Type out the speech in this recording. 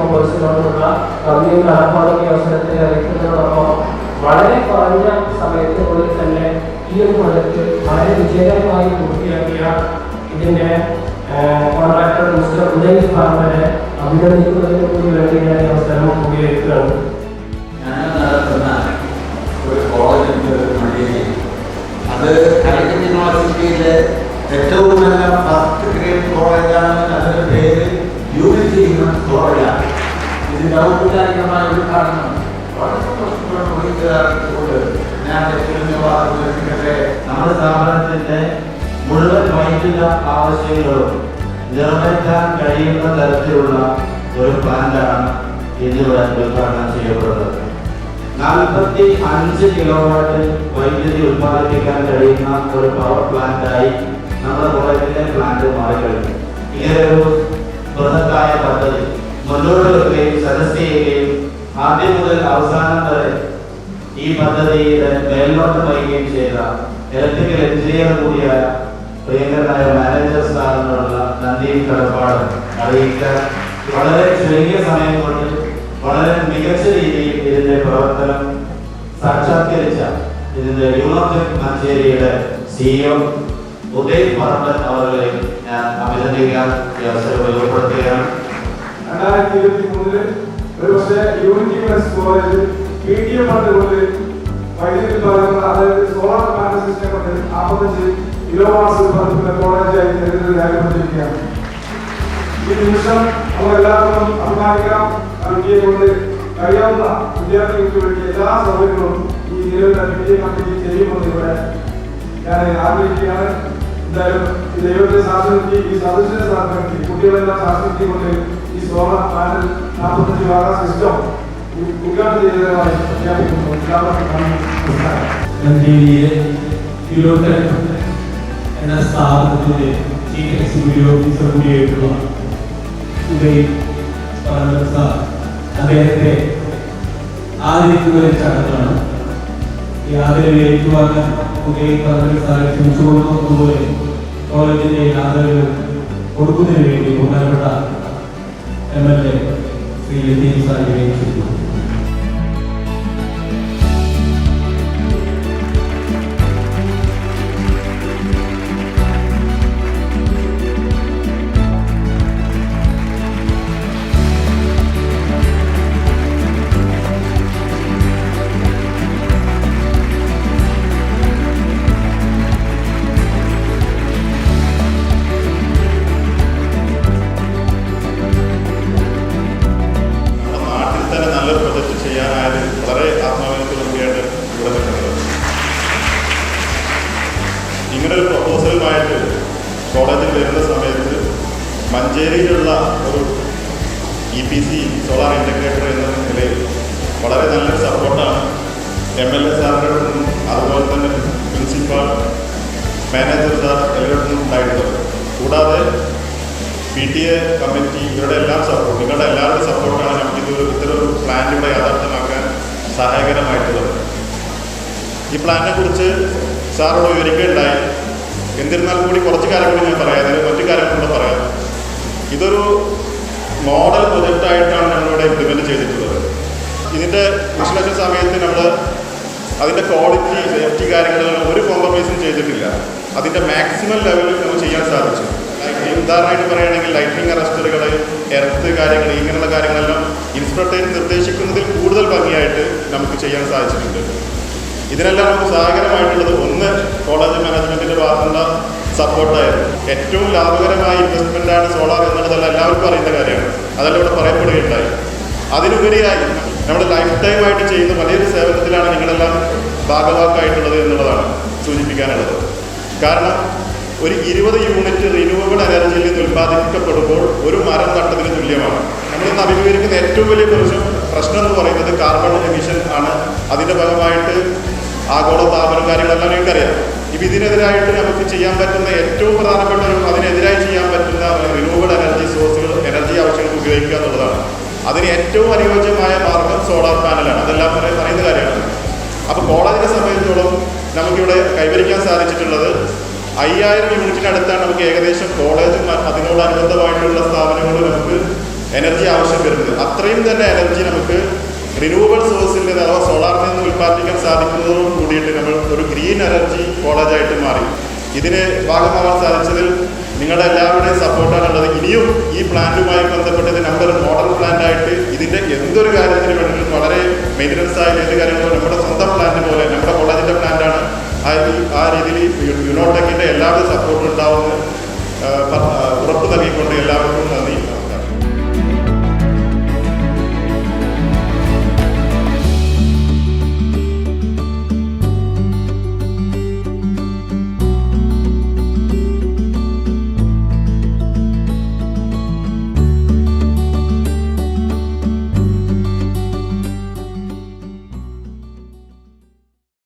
കോഴ്സിനോടുള്ള നന്ദിയും കടപ്പാടും അവസരത്തെ അറിയിക്കുന്നതോടൊപ്പം വളരെ കുറഞ്ഞ സമയത്തിനുള്ളിൽ തന്നെ ഈ ഒരു പ്രൊജക്റ്റ് വളരെ വിജയകരമായി പൂർത്തിയാക്കിയ ഇതിൻ്റെ കോൺട്രാക്ടർ മിസ്റ്റർ ഉദയ് ഫാർമറെ അഭിനന്ദിക്കുന്നതിന് കൂടി വേണ്ടി ഞാൻ അവസരം ഉപയോഗിക്കുകയാണ്. ഞാൻ നടത്തുന്ന ഒരു കോളേജുണ്ട് മഞ്ചേരി. അത് കാലിക്കറ്റ് യൂണിവേഴ്സിറ്റിയിലെ ഏറ്റവും നല്ല ഫസ്റ്റ് ഗ്രേഡ് കോളേജാണ്. അതിൻ്റെ പേര് യൂണിറ്റി കോളേജാണ്. ഇതിൻ്റെ ഔപചാരികമായ ഉദ്ഘാടനം വളരെ സന്തോഷത്തോടെ ഞാൻ നമ്മുടെ സ്ഥാപനത്തിൻ്റെ മുഴുവൻ വൈദ്യുത ആവശ്യങ്ങളും നിറവേറ്റാൻ കഴിയുന്ന തരത്തിലുള്ള ഒരു പ്ലാന്റാണ് ഇതിലൂടെ ഉദ്ഘാടനം ചെയ്യപ്പെടുന്നത്. 45 കിലോവാട്ട് വൈദ്യുതി ഉത്പാദിപ്പിക്കാൻ കഴിയുന്ന ഒരു പവർ പ്ലാന്റായി നമ്മുടെ കോളേജിലെ പ്ലാന്റ് മാറിക്കഴിഞ്ഞു. ഇങ്ങനെയൊരു ബൃഹത്തായ പദ്ധതി മുന്നോട്ട് വെക്കുകയും സജസ്റ്റ് ചെയ്യുകയും ആദ്യം മുതൽ അവസാനം വരെ ഈ പദ്ധതിയുടെ മേൽനോട്ടം വഹിക്കുകയും ചെയ്ത ഇലക്ട്രിക്കൽ എഞ്ചിനീയർ കൂടിയായ പ്രിയങ്കരനായ മാനേജർ സ്ഥാനത്തിനുള്ള നന്ദിയും കടപ്പാടും അറിയിക്കാൻ വളരെ ചുരുങ്ങിയ സമയം കൊണ്ട് വളരെ മികച്ച രീതിയിൽ ഇതിന്റെ പ്രവർത്തനം സാക്ഷാത്കരിച്ച ഇതിന്റെ യൂണോടെക് മഞ്ചേരിയുടെ CEO ഉദയ് ഫാർമർ അവരെ ഞാൻ അഭിനന്ദിക്കാൻ ഈ അവസരം ഉപയോഗപ്പെടുത്തുകയാണ്. 2023 ഒരു പക്ഷേ unity plus college PTM fund കൊണ്ട് വൈദ്യുതി ഉത്പാദനം, അതായത് സോളാർ പാനൽ സിസ്റ്റം കൊണ്ട് 45 കിലോവാട്ട്സ് ഉത്പാദിപ്പിക്കുന്ന കോളേജായി രേഖപ്പെടുത്തിയിരിക്കുകയാണ്. ഈ നിമിഷം നമ്മളെല്ലാവരും അഭിമാനിക്കാം. ഇന്ത്യയെ കൊണ്ട് കഴിയാവുന്ന വിദ്യാർത്ഥികൾക്ക് വേണ്ടി എല്ലാ സൗകര്യങ്ങളും ഈ നിലവിലെ PTM കമ്മിറ്റി ചെയ്യുമെന്ന് ഇവിടെ ഞാൻ ആഗ്രഹിക്കുകയാണ്. എന്തായാലും ഈ ദൈവത്തെ സാധ്യത ഈ സദസ്സിനെ സാധ്യത കുട്ടികളെല്ലാം സാധ്യതകൊണ്ട് ഈ സോളാർ പാനൽ 45 വാഗ സിസ്റ്റം ഉദ്ഘാടനം ചെയ്തതായി പ്രഖ്യാപിക്കുന്നു. മഞ്ചേരിയിലെ UNOTECH എന്ന സ്ഥാപനത്തിന്റെ ചീഫ് എക്സിക്യൂട്ടീവ് ഓഫീസർ കൂടിയായിട്ടുള്ള ഉദയ് ഫാർമർ സാർ അദ്ദേഹത്തെ ആദരിക്കുന്ന ഒരു ചടങ്ങാണ്. ഈ ആദരവ് ഏറ്റുവാങ്ങാൻ ഉദയ് ഫാർമർ സാറെ ക്ഷണിച്ചു കൊടുക്കുന്നതുപോലെ കോളേജിന്റെ ആദരവ് കൊടുക്കുന്നതിന് വേണ്ടി ബഹുമാനപ്പെട്ട MLA ശ്രീ ലത്തീഫ് സാറിനെ ക്ഷണിക്കുന്നു. ഇങ്ങനൊരു പ്രപ്പോസലുമായിട്ട് കോളേജിൽ വരുന്ന സമയത്ത് മഞ്ചേരിയിലുള്ള ഒരു EPC സോളാർ ഇൻ്റഗ്രേറ്റർ എന്ന നിലയിൽ വളരെ നല്ലൊരു സപ്പോർട്ടാണ് MLA സാറിൻ്റെ അടുത്തും അതുപോലെ തന്നെ പ്രിൻസിപ്പാൾ മാനേജർ സാർ എല്ലായിടത്തും ഉണ്ടായിട്ടുള്ളത്. കൂടാതെ PTA കമ്മിറ്റി ഇവരുടെ എല്ലാം സപ്പോർട്ട്, നിങ്ങളുടെ എല്ലാവരുടെയും സപ്പോർട്ടാണ് നമുക്ക് ഇത്തരൊരു പ്ലാൻ ഇവിടെ യാഥാർത്ഥ്യമാക്കാൻ സഹായകരമായിട്ടുള്ളത്. ഈ പ്ലാനിനെ കുറിച്ച് സാറോട് വിവരിക്കുകയുണ്ടായി. എന്നിരുന്നാൽ കൂടി കുറച്ച് കാര്യം കൂടി ഞാൻ പറയാം, അതിന് മറ്റു കാര്യങ്ങൾ കൂടെ പറയാം. ഇതൊരു മോഡൽ പ്രൊജക്റ്റായിട്ടാണ് നമ്മളിവിടെ ഇംപ്ലിമെൻറ്റ് ചെയ്തിട്ടുള്ളത്. ഇതിൻ്റെ ഇൻസ്റ്റലേഷൻ സമയത്ത് നമ്മൾ അതിൻ്റെ ക്വാളിറ്റി, സേഫ്റ്റി കാര്യങ്ങളെല്ലാം ഒരു കോംപ്രമൈസും ചെയ്തിട്ടില്ല. അതിൻ്റെ മാക്സിമം ലെവലിൽ നമുക്ക് ചെയ്യാൻ സാധിച്ചു. ഉദാഹരണമായിട്ട് പറയുകയാണെങ്കിൽ ലൈറ്റിംഗ് അറസ്റ്ററുകൾ, എർത്ത് കാര്യങ്ങൾ, ഇങ്ങനെയുള്ള കാര്യങ്ങളെല്ലാം ഇൻസ്പെക്ടർ നിർദ്ദേശിക്കുന്നതിൽ കൂടുതൽ ഭംഗിയായിട്ട് നമുക്ക് ചെയ്യാൻ സാധിച്ചിട്ടുണ്ട്. ഇതിനെല്ലാം നമുക്ക് സഹായകരമായിട്ടുള്ളത് ഒന്ന് കോളേജ് മാനേജ്മെൻറ്റിൻ്റെ ഭാഗത്തുള്ള സപ്പോർട്ടായിരുന്നു. ഏറ്റവും ലാഭകരമായ ഇൻവെസ്റ്റ്മെൻറ്റാണ് സോളാർ എന്നുള്ളതല്ല എല്ലാവർക്കും അറിയുന്ന കാര്യമാണ്. അതെല്ലാം ഇവിടെ പറയപ്പെടുകയുണ്ടായി. അതിനുപരിയായി നമ്മൾ ലൈഫ് ടൈം ആയിട്ട് ചെയ്യുന്ന വലിയൊരു സേവനത്തിലാണ് നിങ്ങളെല്ലാം ഭാഗവാക്കായിട്ടുള്ളത് എന്നുള്ളതാണ് സൂചിപ്പിക്കാനുള്ളത്. കാരണം ഒരു 20 യൂണിറ്റ് റിന്യൂവബിൾ എനർജിയിൽ നിന്ന് ഉൽപ്പാദിപ്പിക്കപ്പെടുമ്പോൾ ഒരു മരം നട്ടതിന് തുല്യമാണ്. നമ്മളിന്ന് അഭിമുഖീകരിക്കുന്ന ഏറ്റവും വലിയ പ്രശ്നം എന്ന് പറയുന്നത് കാർബൺ എമിഷൻ ആണ്. അതിൻ്റെ ഭാഗമായിട്ട് ആഗോള താപനം കാര്യങ്ങളെല്ലാം നിങ്ങൾക്കറിയാം. ഇപ്പം ഇതിനെതിരായിട്ട് നമുക്ക് ചെയ്യാൻ പറ്റുന്ന ഏറ്റവും പ്രധാനപ്പെട്ട അതിനെതിരായി ചെയ്യാൻ പറ്റുന്ന റിന്യൂവബിൾ എനർജി സോഴ്സുകൾ, എനർജി ആവശ്യങ്ങൾക്ക് ഉപയോഗിക്കുക എന്നുള്ളതാണ്. അതിന് ഏറ്റവും അനുയോജ്യമായ മാർഗം സോളാർ പാനലാണ്. അതെല്ലാം പറയുന്ന കാര്യമാണ്. അപ്പോൾ കോളേജിനെ സംബന്ധിച്ചിടത്തോളം നമുക്കിവിടെ കൈവരിക്കാൻ സാധിച്ചിട്ടുള്ളത് 5000 യൂണിറ്റിനടുത്താണ് നമുക്ക് ഏകദേശം കോളേജും അതിനോടനുബന്ധമായിട്ടുള്ള സ്ഥാപനങ്ങളും നമുക്ക് എനർജി ആവശ്യം വരുന്നത്. അത്രയും തന്നെ എനർജി നമുക്ക് റിന്യൂവബിൾ സോഴ്സിൽ നിന്ന് അഥവാ സോളാറിൽ നിന്ന് ഉൽപ്പാദിപ്പിക്കാൻ സാധിക്കുന്നതോട് കൂടിയിട്ട് നമ്മൾ ഒരു ഗ്രീൻ എനർജി കോളേജായിട്ട് മാറി. ഇതിന് ഭാഗമാവാൻ സാധിച്ചതിൽ നിങ്ങളുടെ എല്ലാവരുടെയും സപ്പോർട്ടാണുള്ളത്. ഇനിയും ഈ പ്ലാന്റുമായി ബന്ധപ്പെട്ടത് നമ്മുടെ മോഡൽ പ്ലാന്റായിട്ട് ഇതിൻ്റെ എന്തൊരു കാര്യത്തിന് വേണ്ടിയിട്ടും വളരെ മെയിൻ്റനൻസ് ആയ ഏത് കാര്യങ്ങളും നമ്മുടെ സ്വന്തം പ്ലാന്റ് പോലെ നമ്മുടെ കോളേജിൻ്റെ പ്ലാന്റാണ്. ആ രീതിയിൽ യുനോടെക്കിൻ്റെ എല്ലാവരും സപ്പോർട്ടും ഉണ്ടാവുമെന്ന് ഉറപ്പ് നൽകിക്കൊണ്ട് എല്ലാവർക്കും നന്ദി.